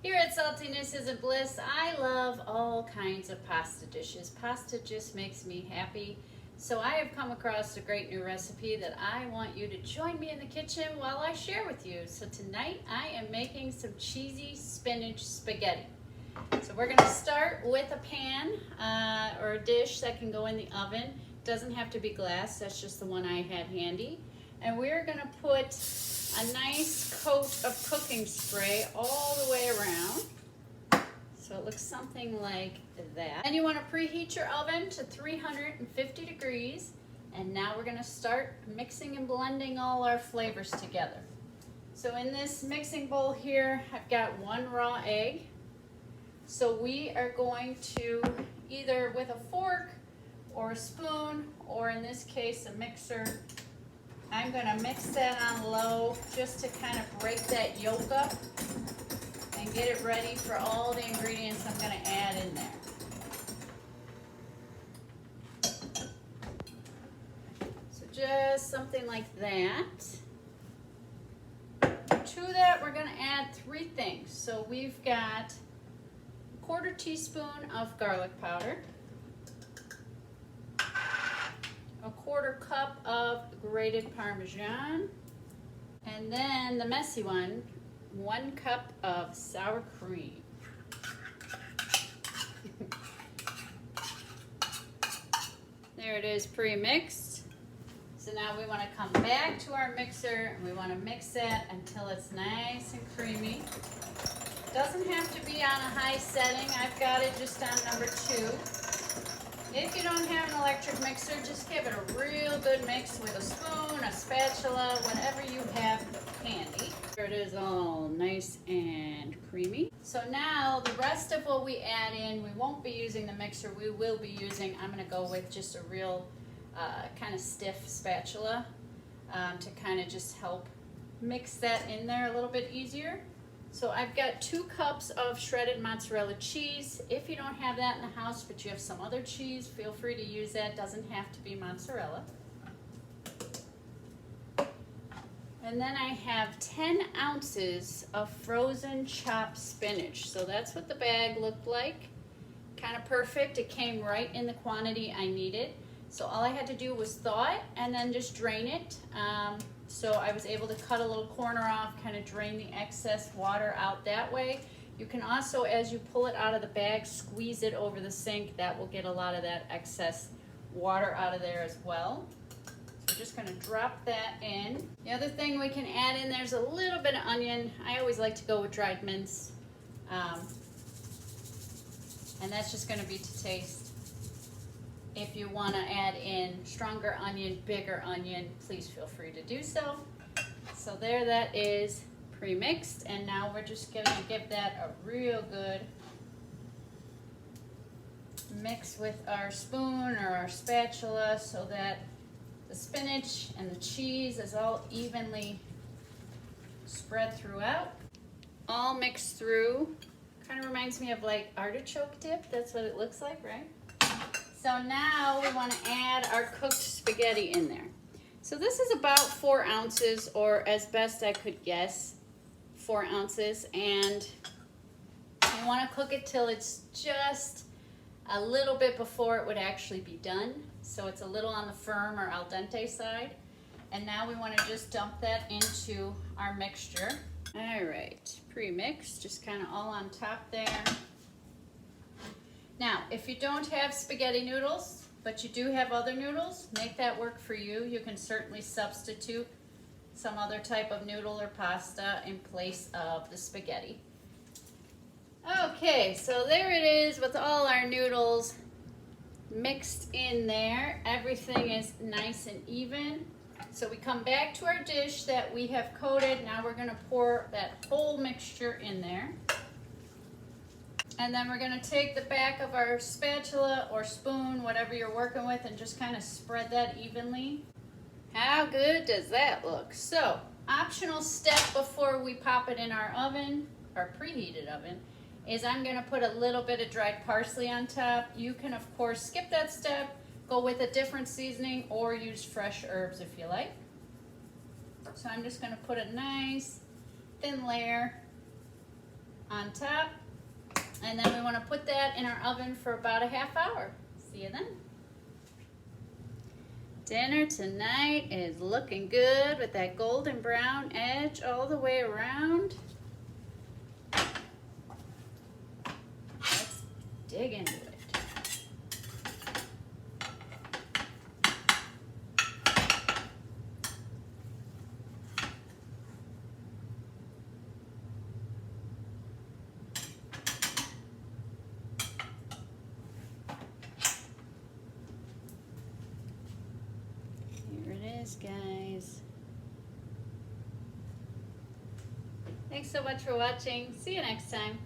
Here at Saltiness Isn't Bliss, I love all kinds of pasta dishes. Pasta just makes me happy. So I have come across a great new recipe that I want you to join me in the kitchen while I share with you. So tonight I am making some cheesy spinach spaghetti. So we're gonna start with a pan or a dish that can go in the oven. It doesn't have to be glass, that's just the one I had handy. And we're gonna put a nice coat of cooking spray all the way around. So it looks something like that. And you want to preheat your oven to 350 degrees. And now we're going to start mixing and blending all our flavors together. So in this mixing bowl here, I've got 1 raw egg. So we are going to either with a fork or a spoon, or in this case a mixer, I'm going to mix that on low just to kind of break that yolk up and get it ready for all the ingredients I'm going to add in there. So just something like that. To that we're going to add 3 things. So we've got a 1/4 teaspoon of garlic powder, a 1/4 cup of grated parmesan, and then the messy one, 1 cup of sour cream. There it is, pre-mixed. So now we want to come back to our mixer and we want to mix that until it's nice and creamy. Doesn't have to be on a high setting. I've got it just on number 2. If you don't have an electric mixer, just give it a real good mix with a spoon, a spatula, whatever you have handy. Here it is, all nice and creamy. So now the rest of what we add in, we won't be using the mixer. We will be using, I'm going to go with just a real kind of stiff spatula to kind of just help mix that in there a little bit easier. So I've got 2 cups of shredded mozzarella cheese. If you don't have that in the house, but you have some other cheese, feel free to use that. Doesn't have to be mozzarella. And then I have 10 ounces of frozen chopped spinach. So that's what the bag looked like. Kind of perfect. It came right in the quantity I needed. So all I had to do was thaw it and then just drain it. So I was able to cut a little corner off, kind of drain the excess water out that way. You can also, as you pull it out of the bag, squeeze it over the sink. That will get a lot of that excess water out of there as well. So we're just going to drop that in. The other thing we can add in, there's a little bit of onion. I always like to go with dried mince. And that's just going to be to taste. If you want to add in stronger onion, bigger onion, please feel free to do so. So there that is pre-mixed, and now we're just going to give that a real good mix with our spoon or our spatula so that the spinach and the cheese is all evenly spread throughout. All mixed through. Kind of reminds me of like artichoke dip. That's what it looks like, right? So now we want to add our cooked spaghetti in there. So this is about 4 ounces, or as best I could guess, 4 ounces. And you want to cook it till it's just a little bit before it would actually be done. So it's a little on the firm or al dente side. And now we want to just dump that into our mixture. All right, pre-mixed, just kind of all on top there. Now, if you don't have spaghetti noodles, but you do have other noodles, make that work for you. You can certainly substitute some other type of noodle or pasta in place of the spaghetti. Okay, so there it is with all our noodles mixed in there. Everything is nice and even. So we come back to our dish that we have coated. Now we're going to pour that whole mixture in there. And then we're going to take the back of our spatula or spoon, whatever you're working with, and just kind of spread that evenly. How good does that look? So, optional step before we pop it in our oven, our preheated oven, is I'm going to put a little bit of dried parsley on top. You can, of course, skip that step, go with a different seasoning, or use fresh herbs if you like. So I'm just going to put a nice thin layer on top. And then we want to put that in our oven for about a half hour. See you then. Dinner tonight is looking good with that golden brown edge all the way around. Let's dig into it. Here it is, guys. Thanks so much for watching. See you next time.